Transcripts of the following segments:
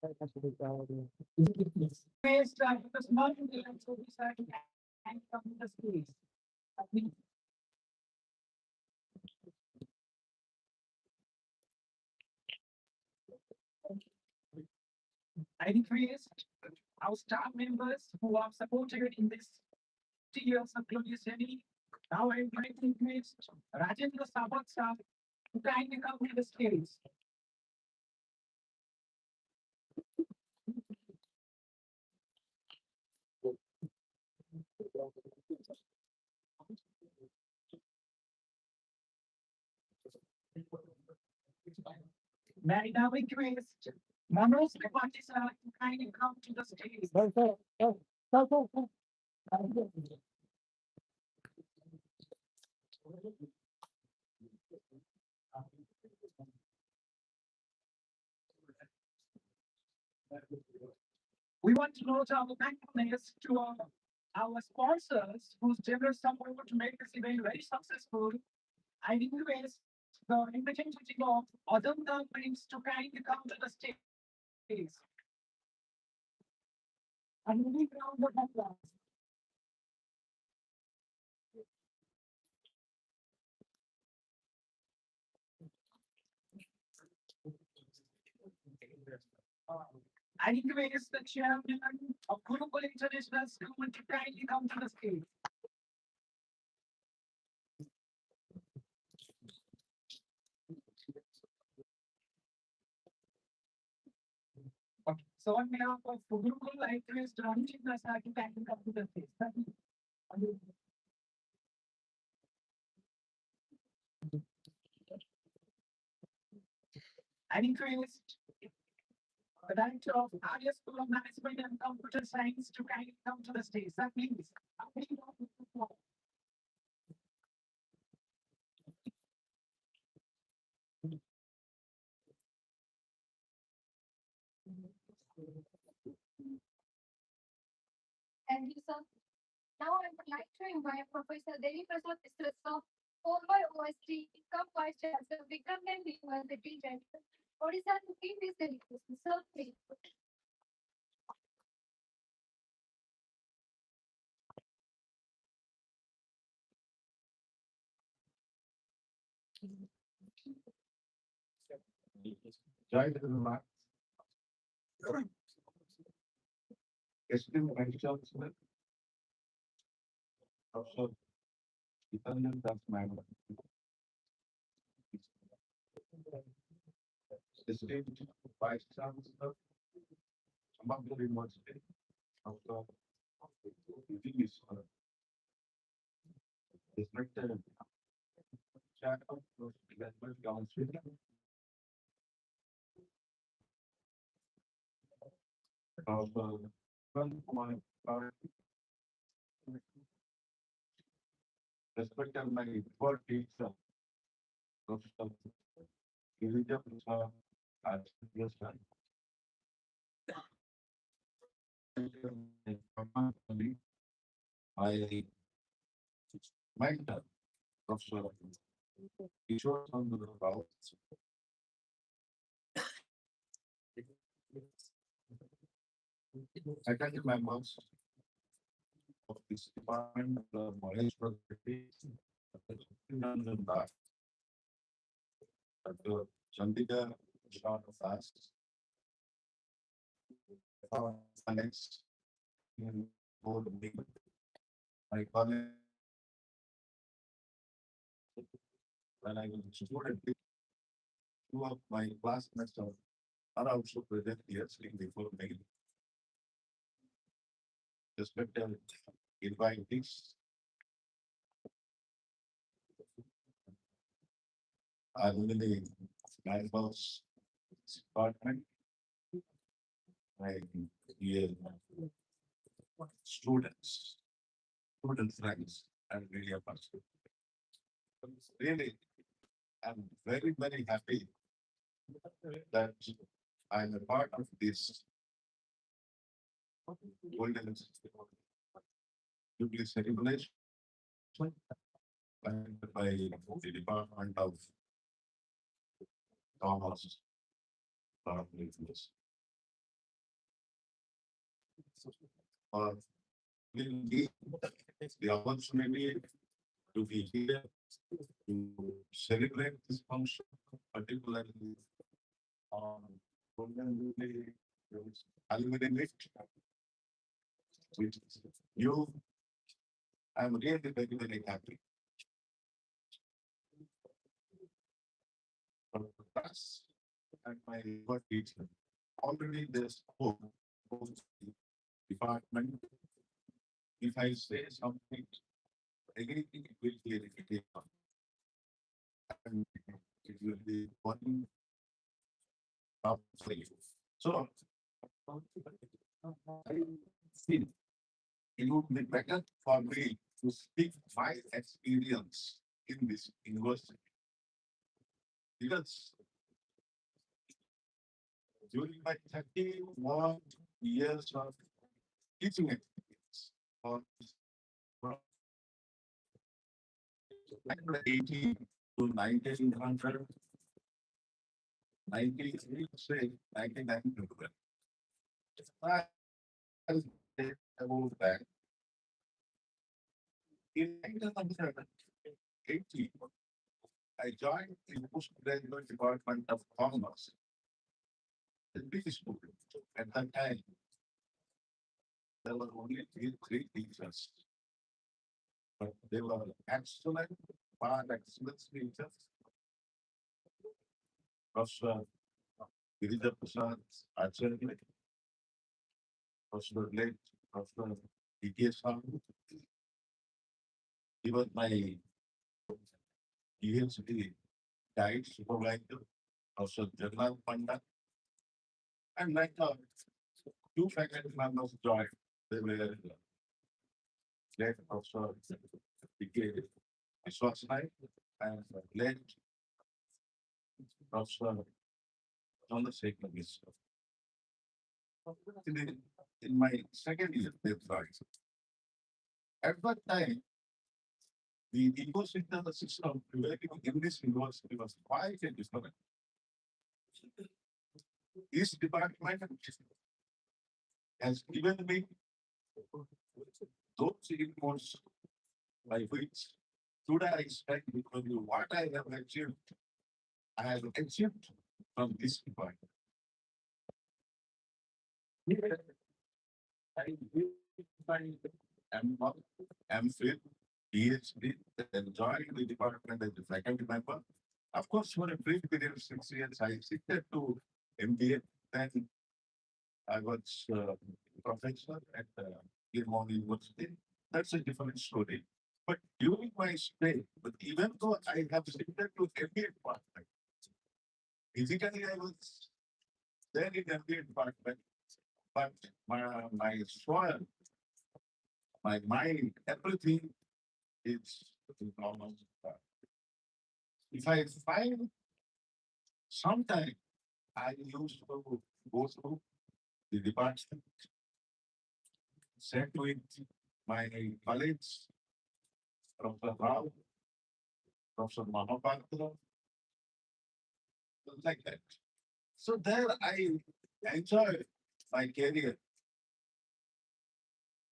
Space the small intelligence will be starting and from the space. I mean, I increased our staff members who are supported in this 3 years of glorious journey. Now I'm trying to increase Rajendra Sabat staff to kindly come to the stage. May now increase Manoj Tripathi sir to kindly come to the stage. We want to note our thankfulness to our sponsors whose generous support to make this event very successful. I request the representative of Odamda Prince to kindly come to the stage. And we round of applause. I request the chairman of Gurukul International School to kindly come to the stage. Okay. So on behalf of Gurukul, I request Ranjit Prasad to kindly come to the stage. Thank you. I request the director of Arya School of Management and Computer Science to kindly come to the stage. Sir, please. Thank you, sir. Now I would like to invite Professor Devi Prasad Srivastava, former OST, income vice chancellor, Vikramland University, Jaipur, Odisha, to give his dedication. Sir, please. Jai Jagannath. Esteemed Vice Chancellor, Professor Italian Das Member. Esteemed Vice Chancellor, Sambandar University, Professor English, respected Chair of the Development Council, Professor Kumar, respected my board teacher, Professor Girija Prasad, as yes, I mentor, Professor Kishore Chandra Rao. Attended members of this department, the Mahesh Pragati, Dr. Chandika Shah Fast, finance, board meeting. My college, when I was a student, two of my classmates are also present here sitting before me. Respected invitees, I really members department, my dear students, student friends, and really appreciate. Really, I'm very, very happy that I'm a part of this golden jubilee celebration planned by the Department of Commerce. or will give the opportunity to be here to celebrate this function, particularly on aluminum it with you. I'm really very, very happy. For us and my work teacher, already there's hope for the department. If I say something, anything it will be a repetition. And it will be one up for you. So I feel it would be better for me to speak my experience in this university. Because during my 31 years of teaching experience, or from 1980 to 1900, 19, say 1992. About that. In 1980, I joined the postgraduate department of commerce, the big school. At that time, there were only three teachers, but they were excellent, far excellent teachers. Professor Girija Prasad Acharya, Professor late Professor D.K. Sahu. He was my PhD guide supervisor, Professor Jagannath Panda, and like two faculty members joined. They were late Professor D.K. Vishwasanayak and late Professor Chandrasekhar Mishra. In my second year, they joined. At that time, the ecosystem system developing in this university was quite a different. This department has given me those inputs by which today I expect because what I have achieved, I have achieved from this department. I did find M1, M5, PhD, then joined the department as a faculty member. Of course, for a brief period of 6 years, I shifted to MBA. Then I was professor at Gilmore University. That's a different story. But during my stay, but even though I have shifted to MBA department, physically I was there in MBA department, but my soul, my mind, everything is almost. If I find sometime I used to go through the department, sat with my colleagues, Professor Rao, Professor Mahapatra, like that. So there I enjoy my career.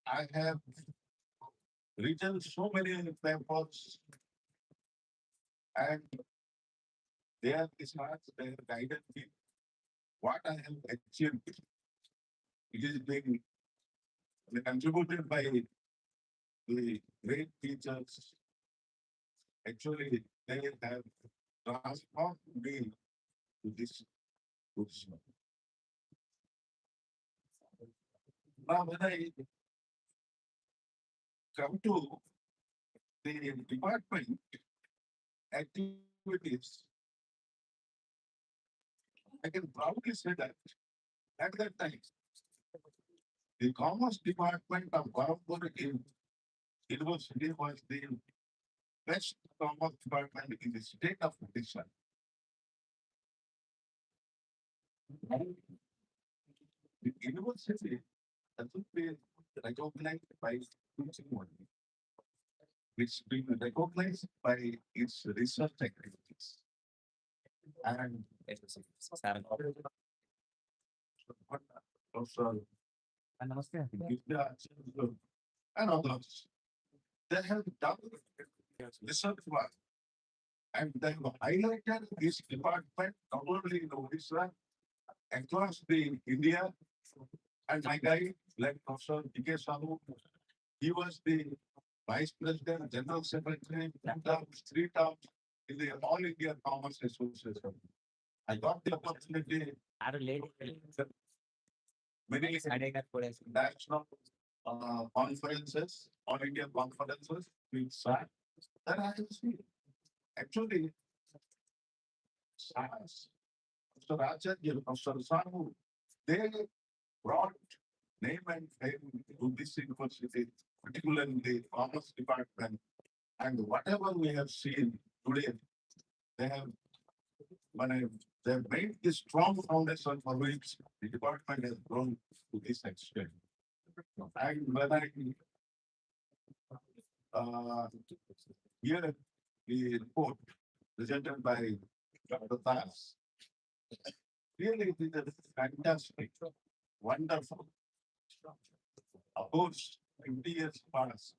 I have written so many papers and they are smart, they have guided me what I have achieved. It is being contributed by the great teachers. Actually, they have transformed me to this position. Now, when I come to the department activities, I can proudly say that at that time, the commerce department of Berhampur in university was the best commerce department in the state of Odisha. The university doesn't be recognized by teaching only. It's been recognized by its research activities. And what Professor India and others. They have done research work and they have highlighted this department not only in Odisha, across the India. And my guy, like Professor D.K. Sahu, he was the Vice President, General Secretary, 2 terms, 3 terms in the All India Commerce Association. I got the opportunity many national conferences, all India conferences with SAT that I have seen. Actually, SARS, Mr. Acharya, Professor Sahu, they brought name and fame to this university, particularly the commerce department. And whatever we have seen today, they have, they have made this strong foundation for which the department has grown to this extent. And when I hear the report presented by Dr. Tas, really it is fantastic, wonderful. Of course, 50 years pass,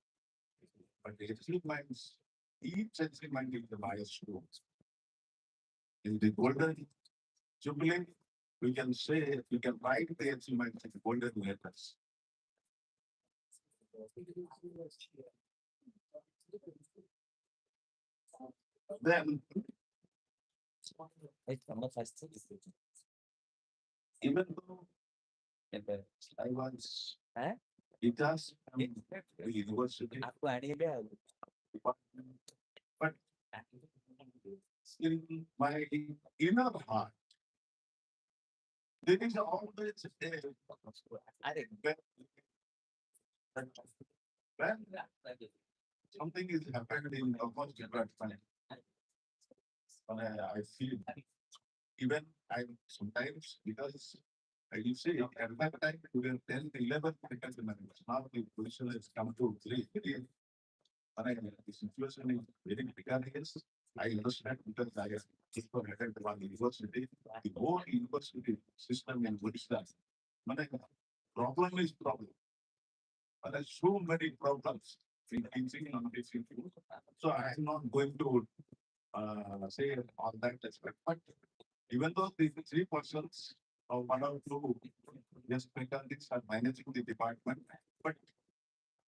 but the achievements, each achievement is the milestone. In the golden jubilee, we can say, we can write the achievements in golden letters. Then, even though I was, it does the university, but in my inner heart, there is always when something is happening in almost different time. I feel even I sometimes because you see at that time we were 10, 11 faculty members. Now the position has come to 3. The situation is very precarious. I understand because I have headed one university, the whole university system in Odisha. Problem is problem. But there's so many problems in teaching and teaching. So I am not going to say on that aspect. But even though the 3% or 1 or 2 yes faculties are managing the department, but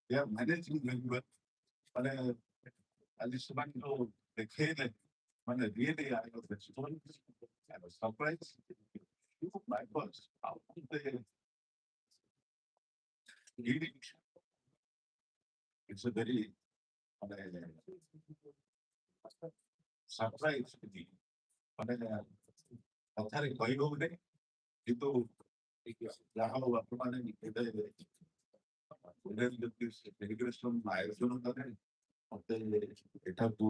they are managing very well. But I just want to declare that when really I was experienced, I was surprised. My first, how they lead it. It's a very surprise to me. କଥାରେ କହି ହଉନି କିନ୍ତୁ ଯାହା ହଉ ଆପଣମାନେ delegation ଆୟୋଜନ କଲେ ମତେ ଏଠାକୁ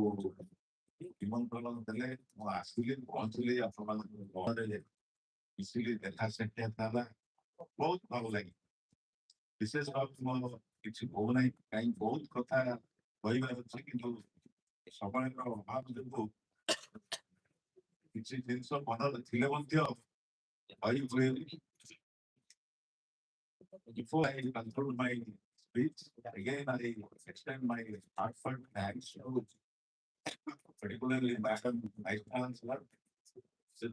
ନିମନ୍ତ୍ରଣ ଦେଲେ ମୁଁ ଆସିଲି ପହଞ୍ଚିଲି ଆପଣମାନଙ୍କ ଗହଣରେ ମିଶିଲି ଦେଖା ସାକ୍ଷାତ ହେଲା ବହୁତ ଭଲ ଲାଗେ ବିଶେଷ ଭାବେ ମୁଁ କିଛି କହୁନାହିଁ କାହିଁକି ବହୁତ କଥା କହିବାର ଅଛି କିନ୍ତୁ ସମୟର ଅଭାବ ଯୋଗୁଁ କିଛି ଜିନିଷ ମନରେ ଥିଲେ ମଧ୍ୟ କହି ହୁଏନି. Before I conclude my speech, again I extend my heartfelt thanks to particularly Madam Vice Chancellor. I'm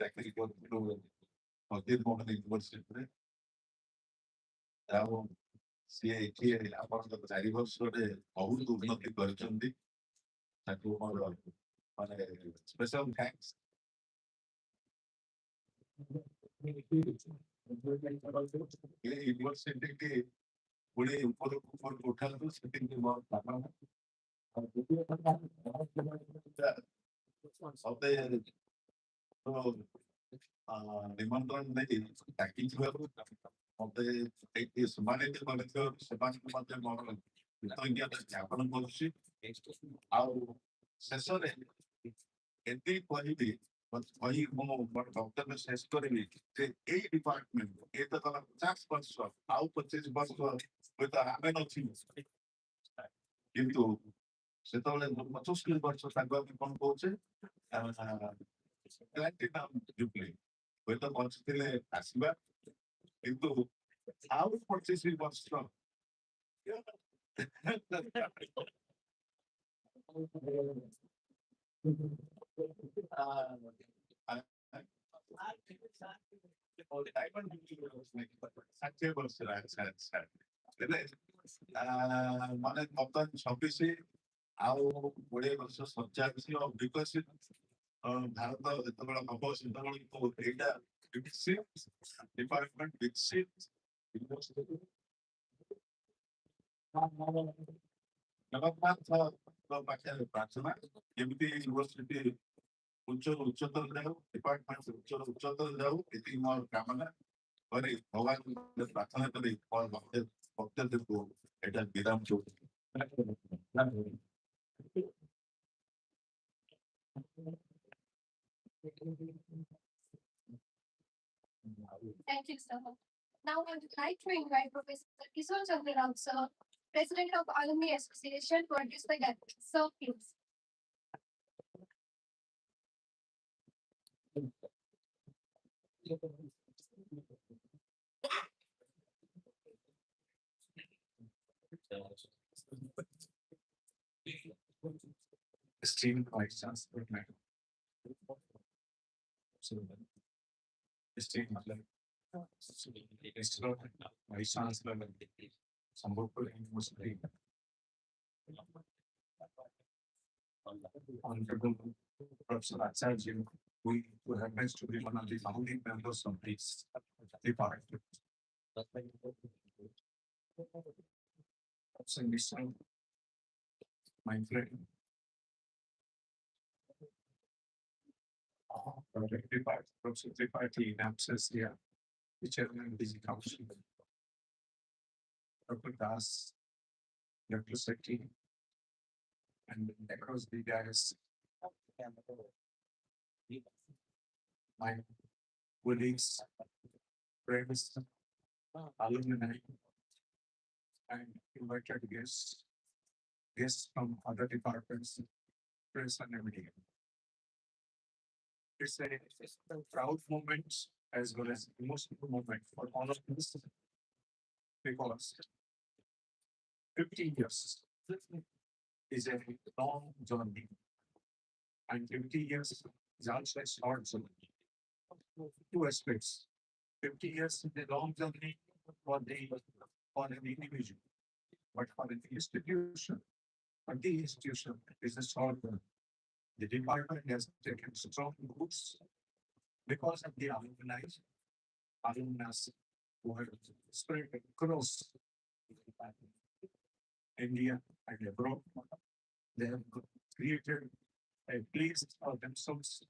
actually going to University. ସିଏ ଏଠି ଆପଣଙ୍କ 4 ବର୍ଷରେ ବହୁତ ଉନ୍ନତି କରିଛନ୍ତି ତାକୁ ମୋର ମାନେ ସ୍ପେଶାଲ ଥ୍ୟାଙ୍କ୍ସ. ୟୁନିଭର୍ସିଟି ପୁଣି ଉପରକୁ ଉଠାନ୍ତୁ ସେତିକି ମୋର କାମନା. ମତେ ନିମନ୍ତ୍ରଣ ନେଇ ଡାକିଥିବାରୁ ମତେ ଏଇଠି ସମ୍ମାନିତ କରିଥିବାରୁ ସେମାନଙ୍କୁ ମଧ୍ୟ ମୋର କୃତଜ୍ଞତା ଜ୍ଞାପନ କରୁଛି. ଆଉ ଶେଷରେ ଏତିକି କହିବି କହି ମୁଁ ମୋର ବକ୍ତବ୍ୟ ଶେଷ କରିବି ଯେ ଏଇ ଡିପାର୍ଟମେଣ୍ଟ ଏ ତ ଗଲା 50 ବର୍ଷ ଆଉ 25 ବର୍ଷ ହୁଏତ ଆମେ ନଥିବୁ କିନ୍ତୁ ସେତେବେଳେ 75 ବର୍ଷ ତାଙ୍କୁ ଆମେ କଣ କହୁଛେ ପ୍ଲାଟିନମ ଜୁବଲି ହୁଏତ ବଞ୍ଚିଥିଲେ ଆସିବା କିନ୍ତୁ ଆଉ 25 ବର୍ଷ ଷାଠିଏ ବର୍ଷ ହେଲେ ମାନେ ବର୍ତ୍ତମାନ 26 ଆଉ 20 ବର୍ଷ ସଜାଇଛି ଆଉ ବିକଶିତ ଭାରତ ଯେତେବେଳେ ହବ ସେତେବେଳକୁ ଏଇଟା ବିକଶିତ ଡିପାର୍ଟମେଣ୍ଟ ବିକଶିତ ଜଗନ୍ନାଥଙ୍କ ପାଖରେ ପ୍ରାର୍ଥନା ଯେମିତି ୟୁନିଭର୍ସିଟି ଉଚ୍ଚତର ଯାଉ ଡିପାର୍ଟମେଣ୍ଟ ଉଚ୍ଚତର ଯାଉ ଏତିକି ମୋର କାମନା କରି ଭଗବାନ ପ୍ରାର୍ଥନା କରି ମୋର ବକ୍ତବ୍ୟକୁ ଏଇଟା ବିରାମ ଦଉଛି। Thank you, sir. Now I would like to invite Professor Kishore Chandra sir, President of Alumni Association, to address the gathering. Sir, please. Esteemed Vice Chancellor, Madam. Esteemed Vice Chancellor, Sambhurpur University. Honorable Professor Acharya, who happens to be one of the founding members of this department. Professor Mishra, my friend. Professor Tripathi in absence here, the chairman of the council. Dr. Das, Dr. Seti, and across the dais, my colleagues, friends, alumni, and invited guests from other departments, press and media. It's a proud moment as well as emotional moment for all of us because 50 years is a long journey and 50 years is also a short journey. Two aspects. 50 years is a long journey for an individual, but for an institution, is a short journey. The department has taken strong roots because of the alumni who have spread across India and abroad. They have created a place for themselves.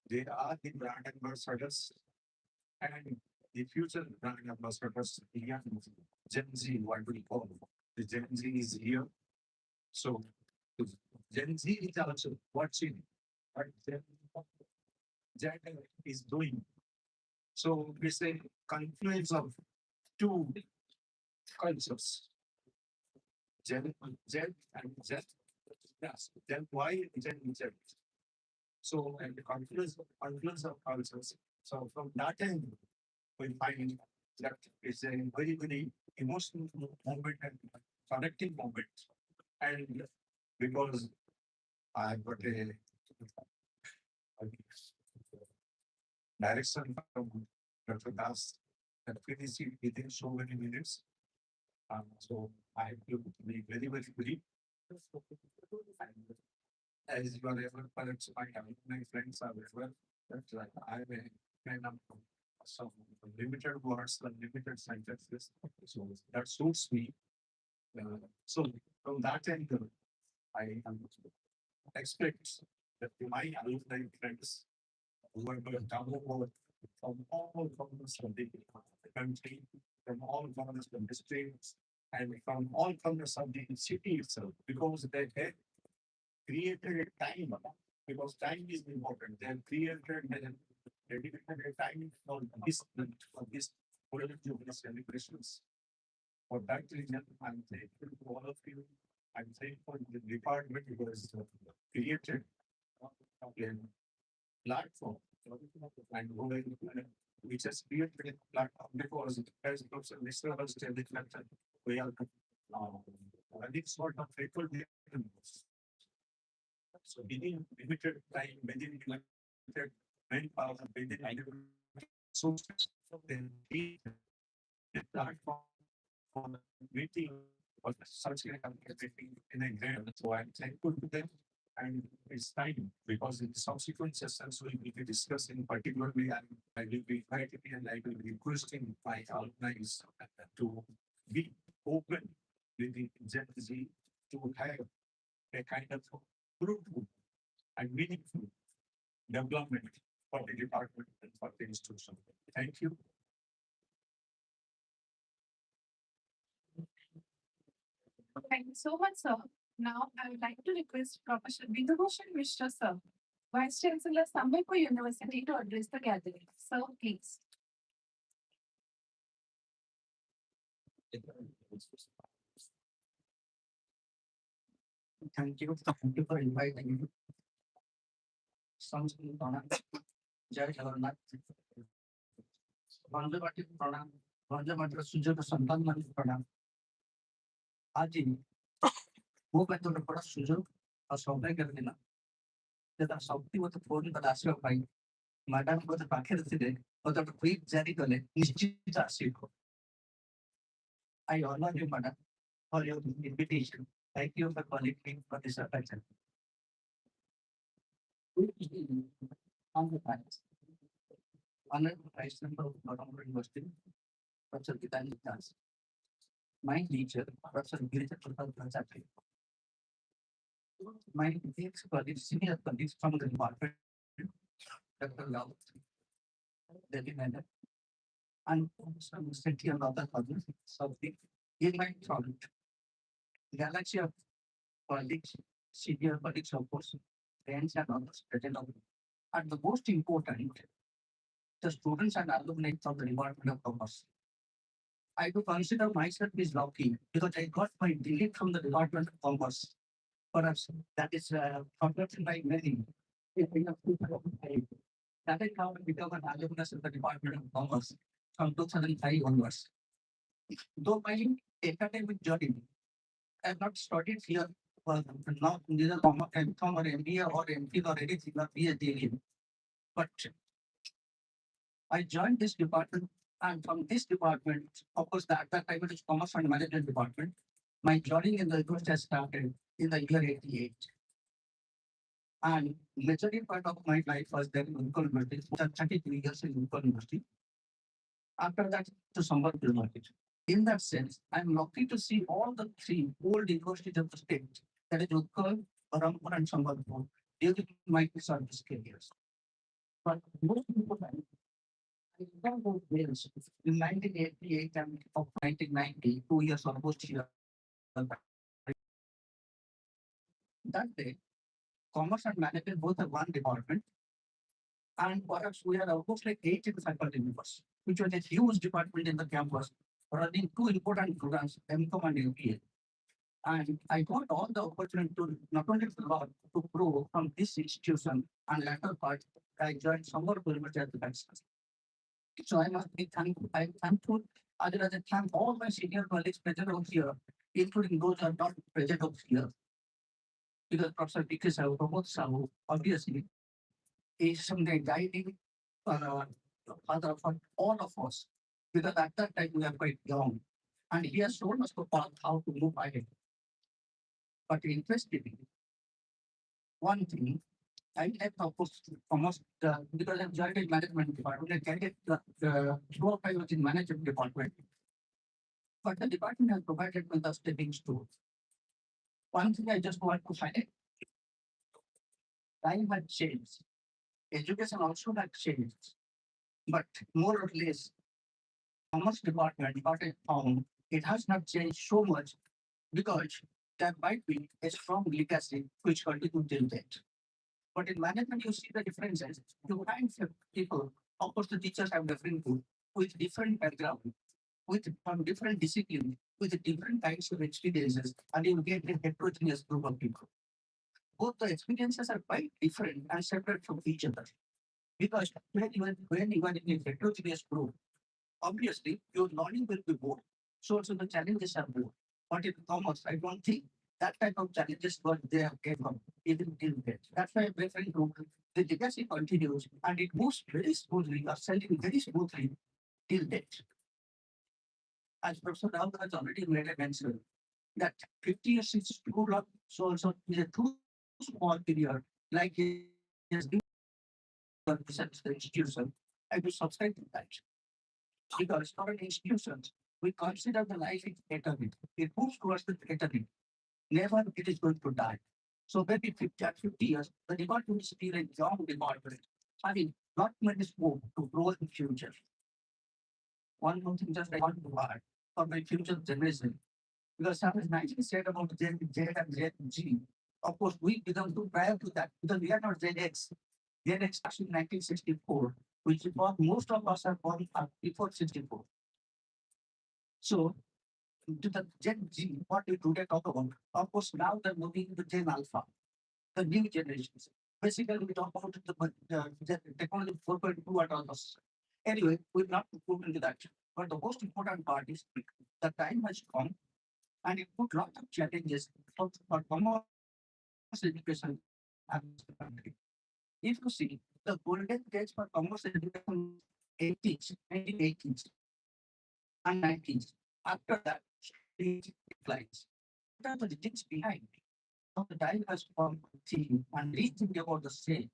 They are the brand ambassadors and the future brand ambassadors. Young Gen Z, what we call the Gen Z is here. So Gen Z is also watching what Gen is doing. So it's a confluence of two cultures. Gen and Z. Yes, Gen Y and Gen Z. So and the confluence of cultures. So from that end, we find that it's a very emotional moment and connecting moment. And because I got a direction from Dr. Das that finished it within so many minutes. So I have to be very brief. And as you are able, perhaps my friends are aware that I am a man of some limited words and limited sentences. So that suits me. So from that end, I expect that my alumni friends who have come over from all corners of the country, from all corners of the states, and from all corners of the city itself, because they have created a time, because time is important. They have created a dedicated time for this World Jubilee celebrations. For that reason, I'm thankful to all of you. I'm thankful to the department because created a platform and we just created a platform because as Professor Mr. was telling that we are I think sort of faithful victims. So within limited time, within limited manpower, within limited resources, then we the platform for meeting or such kind of meeting in a grand. So I'm thankful to them. And it's time because in subsequent sessions we will be discussing particularly and I will be inviting and I will be requesting my alumni to be open with the Gen Z to have a kind of fruitful and meaningful development for the department and for the institution. Thank you. Thank you so much, sir. Now, I would like to request Professor Bindubhushan Mishra, sir, Vice Chancellor, Sambhalpur University, to address the gathering. Sir, please. Thank you. Thank you for inviting me. Sounds good, Pranav. Jai Jagannath. Vande Mataram Pranav. Vande Mataram Sujata Santan Mani Pranav. Aji, वो मैं तो बड़ा सुजो और सौदा कर देना जब सौती वो तो फोन पर आशा पाई मैडम को तो पाखे रहते थे और तो क्विक जारी करले निश्चित आशा को I honor you madam for your invitation. Thank you for calling me for this occasion. On the price. Honored Vice Member of Berhampur University, Professor Gitanji Das. My teacher, Professor Girija Prasad Prasad. My colleagues, senior colleagues from the department, Dr. Lau, Delhi Manager, and some city and other others of the invite project. Galaxy of colleagues, senior colleagues, of course, friends and others present. And the most important, the students and alumni from the Department of Commerce. I do consider myself as lucky because I got my degree from the Department of Commerce. Perhaps that is forgotten by many. That is how I become an alumnus of the Department of Commerce from 2005 onwards. Though my academic journey, I have not studied here, not neither MCOM or MBA or MPhil or anything or PhD. But I joined this department, and from this department, of course, at that time it is Commerce and Management Department. My journey in the university has started in the year 88. And majority part of my life was there in Utkal University, 33 years in Utkal University. After that, to Sambhalpur University. In that sense, I'm lucky to see all the three old universities of the state, that is Utkal, Berhampur, and Sambhalpur, during my service careers. But most important, I began those days in 1988 and of 1990, 2 years almost here. That day, Commerce and Management both are one department, and perhaps we are almost like 80 faculty members, which was a huge department in the campus, running two important programs, MCOM and MBA. And I got all the opportunity to not only learn to grow from this institution, and latter part, I joined Sambhalpur University as the bachelor. So I must be thankful. I'm thankful. I would like to thank all my senior colleagues present over here, including those who are not present over here. Because Professor D.K. Sahu, Pramod Sahu, obviously, is something guiding father for all of us. Because at that time we are quite young. And he has shown us the path how to move ahead. But interestingly, one thing, I have opposed almost because I've joined in management department, I get the 4 or 5 was in management department. But the department has provided me the stepping stones. One thing I just want to highlight, time has changed. Education also has changed. But more or less, Commerce Department, what I found, it has not changed so much because there might be a strong legacy which continues till date. But in management, you see the differences. You find people, of course, the teachers have different group with different background, with from different disciplines, with different kinds of experiences, and you get a heterogeneous group of people. Both the experiences are quite different and separate from each other. Because when you are in a heterogeneous group, obviously your learning will be more. So also the challenges are more. But in commerce, I don't think that type of challenges what they have came up even till date. That's why I'm referring to the legacy continues and it moves very smoothly or selling very smoothly till date. As Professor Rao has already made a mention that 50 years is too long, so also is a too small period, like he has been research the institution, I will subscribe to that. Because for an institution, we consider the life is eternity. It moves towards the eternity. Never it is going to die. So maybe 50, at 50 years, the department is still a young department, having not many scope to grow in future. One more thing just I want to add for my future generation. Because as nicely said about Z and Z, of course, we belong to prior to that because we are not ZX. ZX starts in 1964, which is what most of us are born before 64. So, to the Gen Z, what we today talk about, of course, now they're moving to Gen Alpha, the new generations. Basically, we talk about the technology 4.2 and all those. Anyway, we'll not go into that. But the most important part is the time has come and it put lot of challenges for commerce education across the country. If you see the golden days for commerce education 80s, 1980s and 90s. After that, it declines. What are the reasons behind? Now the time has come to think and rethink about the same.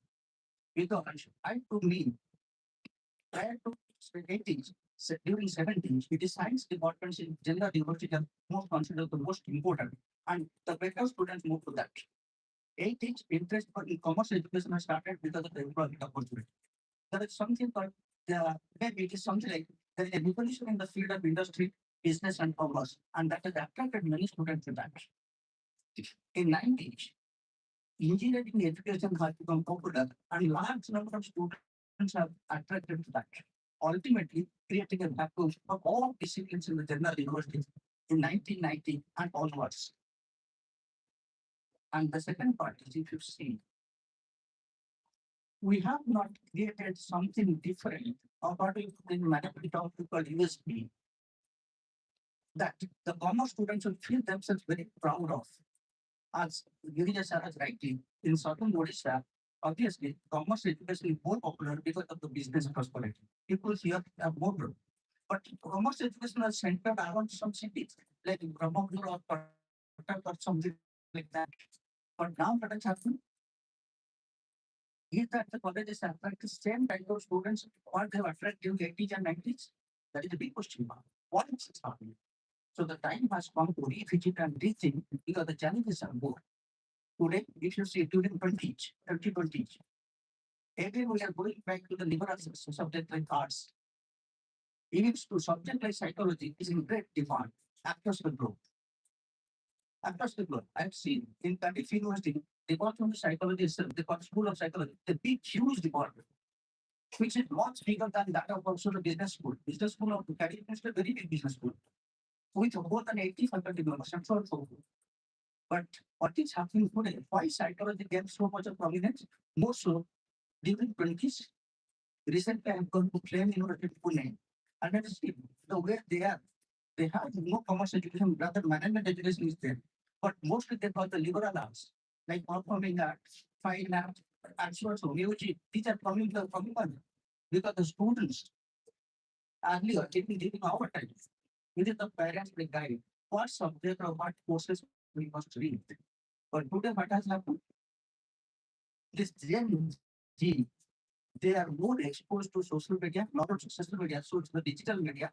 Because I to me, prior to 80s, during 70s, it is science departments in general university are most considered the most important. And the better students move to that. 80s, interest for e-commerce education has started because of the employment opportunity. There is something called maybe it is something like there is a revolution in the field of industry, business, and commerce, and that has attracted many students to that. In 90s, engineering education has become popular, and large number of students have attracted to that. Ultimately, creating a vacuum for all disciplines in the general universities in 1990 and onwards. And the second part is if you see, we have not created something different according to the mathematical USP that the commerce students will feel themselves very proud of. As Girija sir has rightly, in certain Odisha, obviously, commerce education is more popular because of the business prosperity. People here are more. But commerce education is centered around some cities like Berhampur or Cuttack or something like that. But now what has happened is that the colleges attract the same kind of students what they have attracted during 80s and 90s. That is a big question mark. Why is this happening? So the time has come to revisit and rethink because the challenges are more. Today, if you see during 20s, 2020s, again we are going back to the liberal subject like arts. Even to subject like psychology is in great demand across the globe. Across the globe, I've seen in Cardiff University, department of psychology itself, the school of psychology, the big, huge department, which is much bigger than that of also the business school. Business school of Cardiff is a very big business school with more than 80 faculty members and so on so forth. But what is happening today? Why psychology gets so much of prominence? More so during 20s. Recently, I have gone to Plain University Pune, and I see the way they have no commerce education, rather management education is there. But mostly they got the liberal arts, like performing arts, fine arts, and so on. So music, these are coming on because the students earlier during our times, within the parents they guide what subject or what courses we must read. But today what has happened? This Gen Z, they are more exposed to social media, not only social media, so it's the digital media,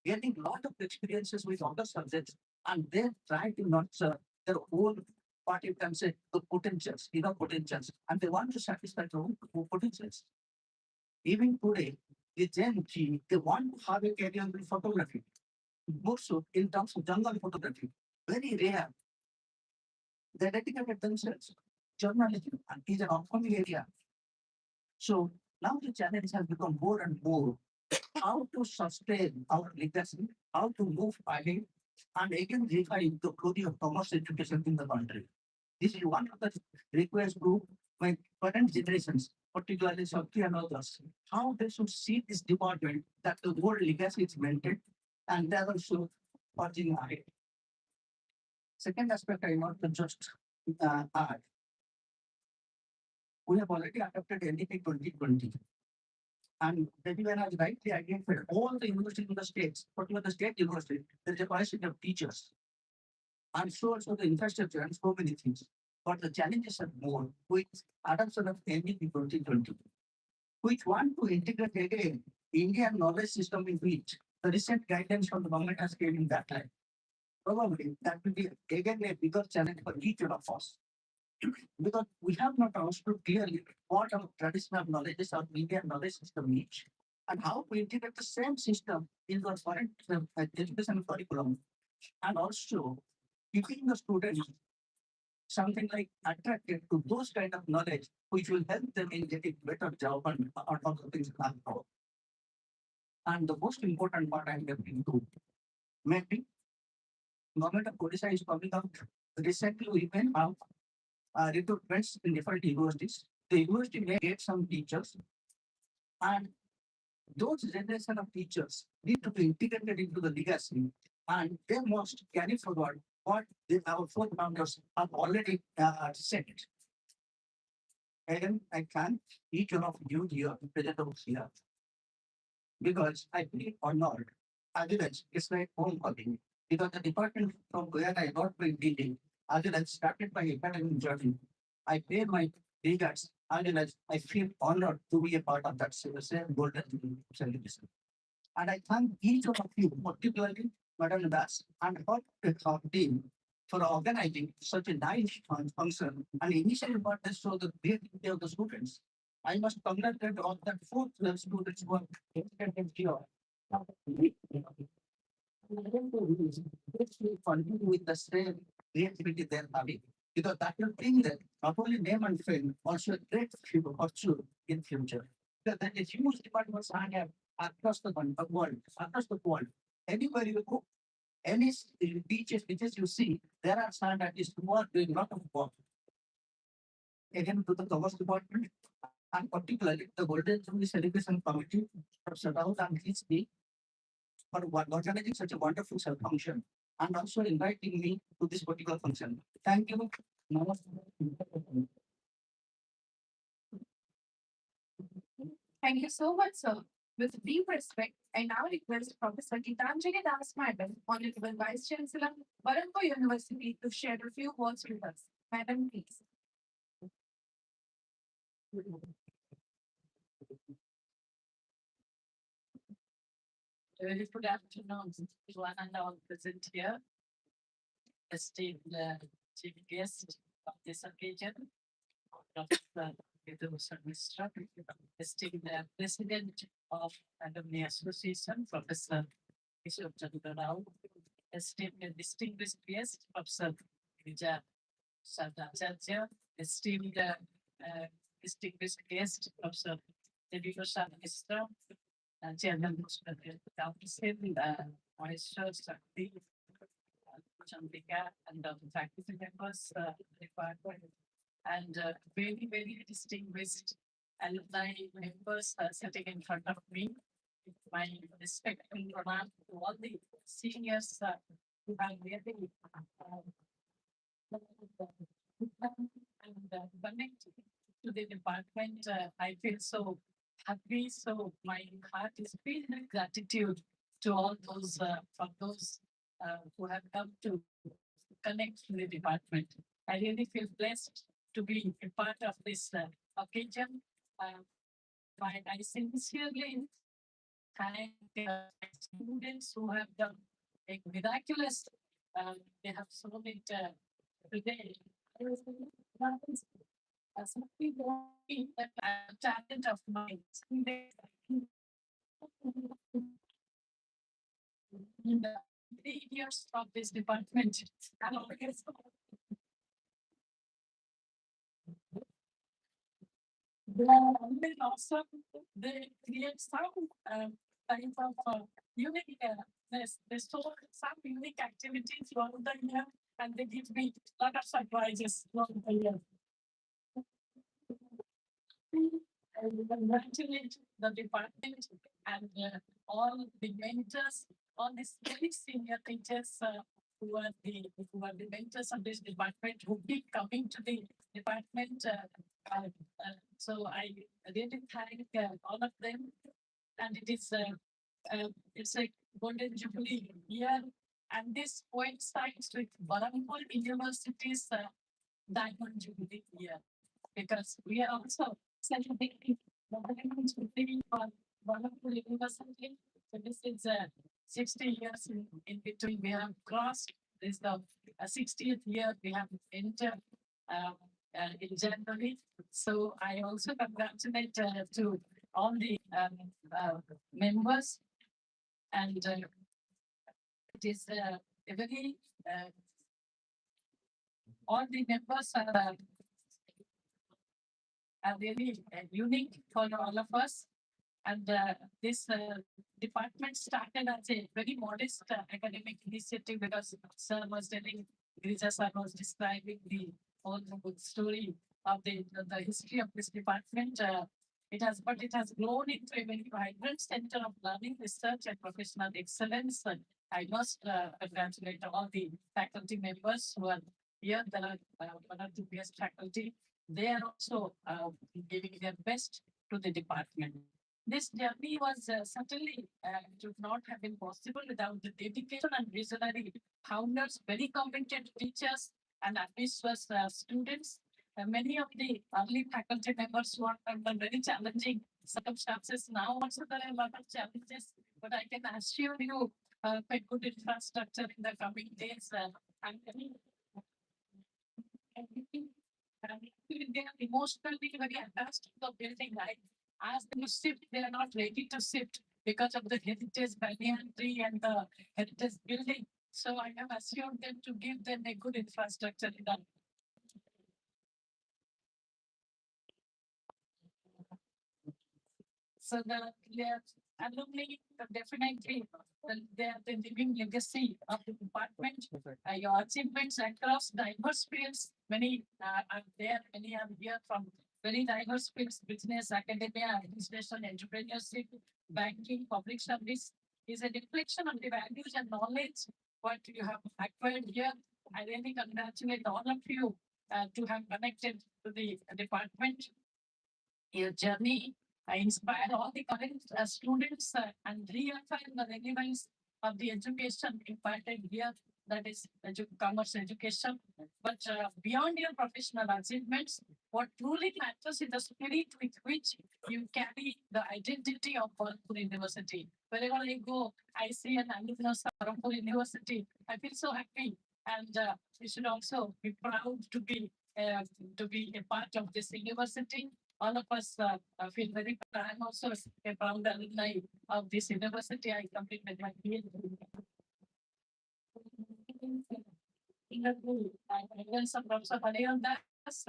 getting a lot of experiences with other subjects, and they try to nurture their own, what you can say, the potentials, inner potentials, and they want to satisfy their own potentials. Even today, the Gen Z, they want to have a career in photography, more so in terms of jungle photography. Very rare. They dedicated themselves. Journalism and is an upcoming area. So now the challenge has become more and more how to sustain our legacy, how to move ahead, and again refine the quality of commerce education in the country. This is one of the requests to my current generations particularly Shakti and others, how they should see this department that the whole legacy is maintained and they are also forging ahead. Second aspect I want to just add, we have already adopted NDP 2020. And maybe when I was rightly identified, all the universities in the states, particularly the state university, there is a capacity of teachers. And so also the infrastructure and so many things. But the challenges are more with adoption of NDP 2020, which want to integrate again Indian knowledge system in which the recent guidance from the government has came in that line. Probably that will be again a bigger challenge for each one of us. Because we have not understood clearly what our traditional knowledge or Indian knowledge system is and how to integrate the same system in the current education curriculum and also keeping the students something like attracted to those kind of knowledge which will help them in getting better job and other things like that. And the most important part I'm getting to maybe government of Odisha is coming out recently we even have recruitments in different universities. The university may get some teachers and those generation of teachers need to be integrated into the legacy and they must carry forward what our fourth founders have already said. And I thank each one of you here, present over here, because I feel honored. Otherwise, it's like homecoming. Because the department from where I got my dealing, otherwise started my academic journey. I pay my regards. Otherwise, I feel honored to be a part of that same golden celebration. And I thank each one of you, particularly Madam Das and her team for organizing such a nice function and initially importance for the creativity of the students. I must congratulate all the fourth students who are educated here. Which will continue with the same creativity they're having. Because that will bring them not only name and fame, also a great future also in future. Because there is huge departments I have across the world, across the world. Anywhere you go, any beaches you see, there are scientists who are doing a lot of work. Again, to the commerce department, and particularly the Golden Jubilee Celebration Committee, Professor Rahul and his team, for organizing such a wonderful function and also inviting me to this particular function. Thank you. Namaste. Thank you so much, sir. With deep respect, I now request Professor Gitanjali Das Madam, Honorable Vice Chancellor, Berhampur University, to share a few words with us. Madam, please. Very good afternoon to one and all present here. Esteemed chief guest of this occasion, Dr. Vidusha Mishra, esteemed president of Alumni Association, Professor Kishore Chandra Rao, esteemed distinguished guest, Professor Girija Sardaracharya, esteemed distinguished guest, Professor Vidusha Mishra, Chairman Council, Vice Shakti, Chandrika, and the faculty members required, and very distinguished alumni members sitting in front of me. My respect and pranam to all the seniors who have really and connect to the department. I feel so happy. So my heart is filled with gratitude to all those for those who have come to connect to the department. I really feel blessed to be a part of this occasion. I sincerely thank students who have done a miraculous. They have shown it today. Something that talent of mine. In the 3 years of this department, and always they also they create some type of unique they store some unique activities throughout the year and they give me a lot of surprises throughout the year. I congratulate the department and all the mentors, all these very senior teachers who are the mentors of this department who keep coming to the department. So I really thank all of them, and it's a golden jubilee year, and this coincides with Berhampur University's diamond jubilee year, because we are also celebrating the diamond jubilee for Berhampur University. So this is 60 years in between we have crossed. This is the 60th year we have entered in January. So I also congratulate to all the members, and it is a very all the members are really unique for all of us. And this department started as a very modest academic initiative, because sir was telling, Grija sir was describing the whole good story of the history of this department. But it has grown into a very vibrant center of learning, research, and professional excellence. And I must congratulate all the faculty members who are here. There are one of the best faculty. They are also giving their best to the department. This journey was certainly it would not have been possible without the dedication and visionary founders, very competent teachers, and ambitious students. Many of the early faculty members worked under very challenging circumstances. Now also there are a lot of challenges, but I can assure you a good infrastructure in the coming days. And they are emotionally very attached to the building, right? As they shift, they are not ready to shift because of the heritage banyan tree and the heritage building. So I have assured them to give them a good infrastructure in that. So the alumni definitely they are the living legacy of the department. Your achievements across diverse fields, many are there, many are here from very diverse fields: business, academia, administration, entrepreneurship, banking, public service, is a reflection of the values and knowledge what you have acquired here. I really congratulate all of you to have connected to the department. Your journey inspire all the current students and reaffirm the relevance of the education imparted here, that is commerce education. But beyond your professional achievements, what truly matters is the spirit with which you carry the identity of Berhampur University. Wherever I go, I see an alumnus of Berhampur University. I feel so happy, and we should also be proud to be a part of this university. All of us feel very proud. I'm also a proud alumni of this university. I completed my PhD. I learned some Professor Harihan Das,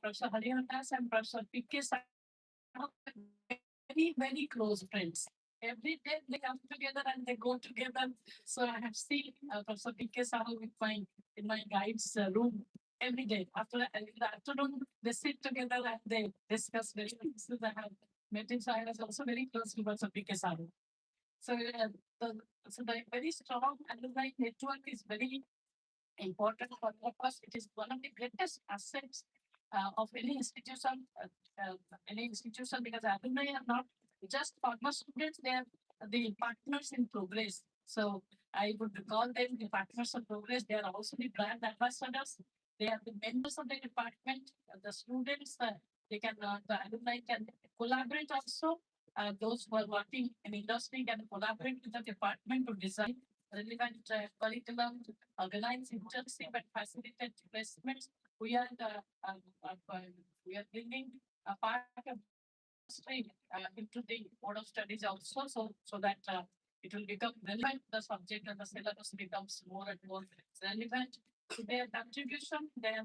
Professor Harihan Das and Professor P.K. Very, very close friends. Every day they come together and they go together. So I have seen Professor P.K. Sahu with in my guide's room every day. After in the afternoon, they sit together and they discuss very things that I have met him. So I was also very close to Professor P.K. Sahu. So, the, so the very strong alumni network is very important for all of us. It is one of the greatest assets of any institution, because alumni are not just former students; they are the partners in progress. So I would call them the partners of progress. They are also the brand ambassadors. They are the members of the department. The students, they can the alumni can collaborate also. Those who are working in industry can collaborate with the department to design relevant curriculum, organize internship, and facilitate placements. We are we are bringing a part of industry into the board of studies also, so that it will become relevant. The subject and the syllabus becomes more and more relevant to their contribution. Their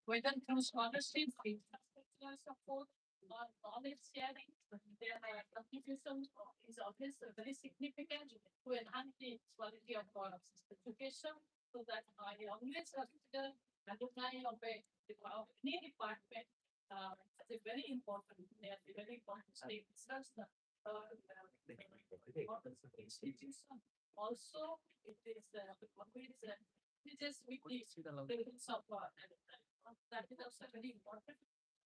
whether through scholarship, infrastructure support, or knowledge sharing, their contribution is always very significant to enhance the quality of our education. So that I always consider alumni of any department as a very important, they are very important state. Such the importance of institution. Also, it is it is with the buildings of that is also very important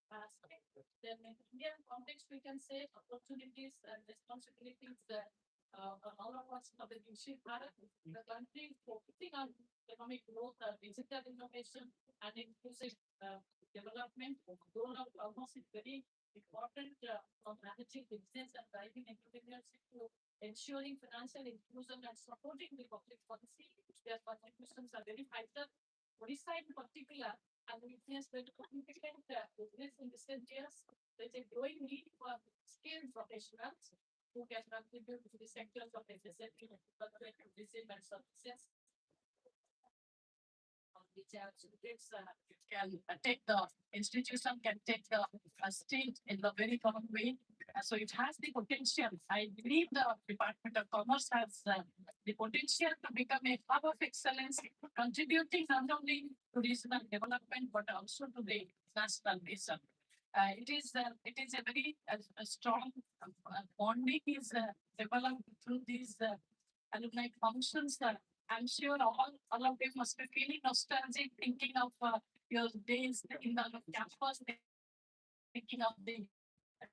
aspect. Then in Indian context, we can say opportunities and responsibilities that all of us of the Viksit Bharat, the country focusing on economic growth, digital innovation, and inclusive development. Role of almost is very important for managing business and driving entrepreneurship to ensuring financial inclusion and supporting the public policy. Their contributions are very vital. Odisha in particular and witnessed the significant business in recent years. There's a growing need for skilled professionals who can contribute to the sectors of SSME, tourism and services. Which students can take the institution can take the state in the very common way. So it has the potential. I believe the Department of Commerce has the potential to become a hub of excellence, contributing not only to regional development but also to the national vision. It is a very a strong bonding is developed through these alumni functions. I'm sure all of you must be feeling nostalgic, thinking of your days in the campus, thinking of the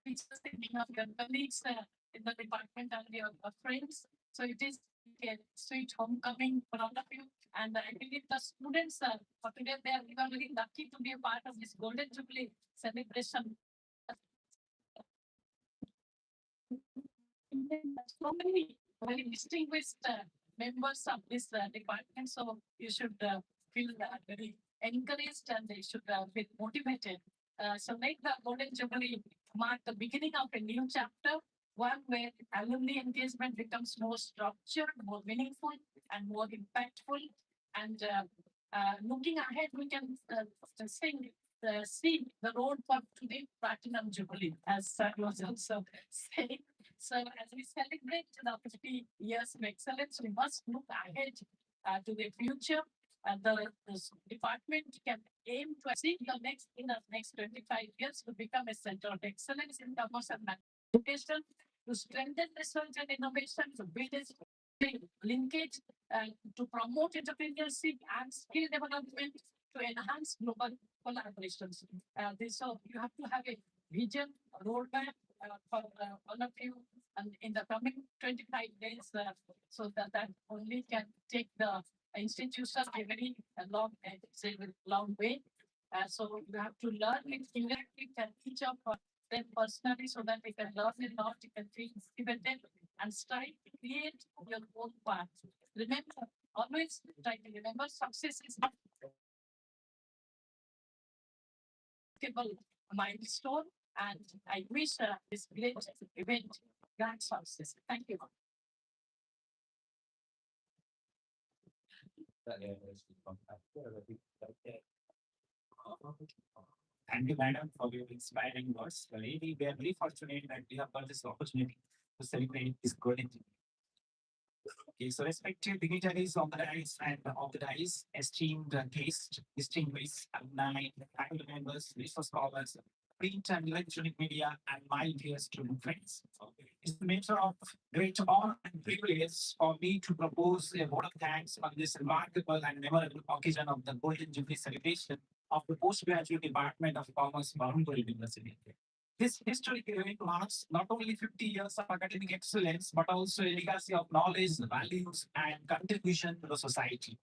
teachers, thinking of your colleagues in the department and your friends. So it is a sweet homecoming for all of you. And I believe the students for today, they are very lucky to be a part of this Golden Jubilee celebration. So many very distinguished members of this department. So you should feel very encouraged and they should feel motivated. So make the Golden Jubilee mark the beginning of a new chapter, one where alumni engagement becomes more structured, more meaningful, and more impactful. And looking ahead, we can see the road for to the Platinum Jubilee, as Sir was also saying. So as we celebrate the 50 years of excellence, we must look ahead to the future. And this department can aim to achieve in the next 25 years to become a center of excellence in commerce and education, to strengthen research and innovation, to build a linkage, to promote entrepreneurship and skill development, to enhance global collaborations. So you have to have a vision, a roadmap for all of you and in the coming 25 days, so that only can take the institution a very long way. So you have to learn it indirectly, can teach up them personally so that they can learn a lot, you can feel independent and strive to create your own path. Remember, always try to remember success is not a milestone, and I wish this great event grand success. Thank you. Thank you, madam, for your inspiring words. Really, we are very fortunate that we have got this opportunity to celebrate this golden jubilee. Okay, so respected dignitaries of the dais and of the dais, esteemed guests, distinguished alumni, faculty members, resource scholars, print and electronic media, and my dear student friends. It's a matter of great honor and privilege for me to propose a vote of thanks on this remarkable and memorable occasion of the Golden Jubilee celebration of the Postgraduate Department of Commerce, Berhampur University. This historic event marks not only 50 years of academic excellence, but also a legacy of knowledge, values, and contribution to the society.